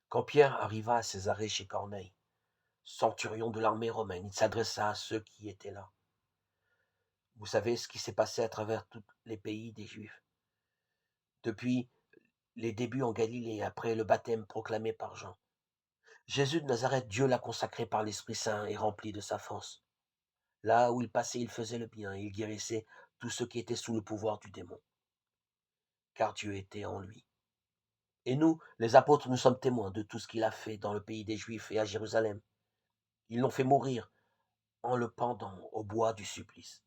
Quand Pierre arriva à Césarée chez Corneille, centurion de l'armée romaine, il s'adressa à ceux qui étaient là. Vous savez ce qui s'est passé à travers tous les pays des Juifs, depuis les débuts en Galilée et après le baptême proclamé par Jean. Jésus de Nazareth, Dieu l'a consacré par l'Esprit Saint et rempli de sa force. Là où il passait, il faisait le bien, et il guérissait tous ceux qui étaient sous le pouvoir du démon, car Dieu était en lui. Et nous, les apôtres, nous sommes témoins de tout ce qu'il a fait dans le pays des Juifs et à Jérusalem. Ils l'ont fait mourir en le pendant au bois du supplice.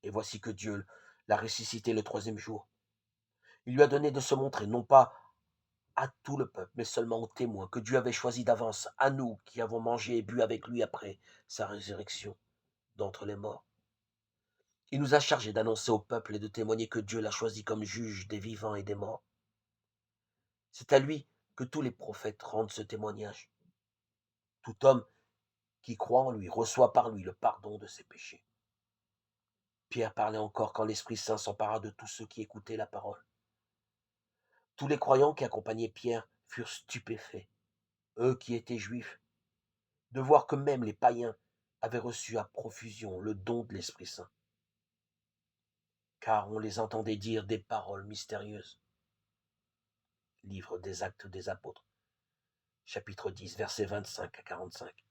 Et voici que Dieu l'a ressuscité le troisième jour. Il lui a donné de se montrer, non pas à tout le peuple, mais seulement aux témoins que Dieu avait choisis d'avance, à nous qui avons mangé et bu avec lui après sa résurrection d'entre les morts. Il nous a chargés d'annoncer au peuple et de témoigner que Dieu l'a choisi comme juge des vivants et des morts. C'est à lui que tous les prophètes rendent ce témoignage. Tout homme qui croit en lui reçoit par lui le pardon de ses péchés. Pierre parlait encore quand l'Esprit Saint s'empara de tous ceux qui écoutaient la parole. Tous les croyants qui accompagnaient Pierre furent stupéfaits, eux qui étaient juifs, de voir que même les païens avaient reçu à profusion le don de l'Esprit Saint, car on les entendait dire des paroles mystérieuses. Livre des Actes des Apôtres, chapitre 10, versets 25 à 45.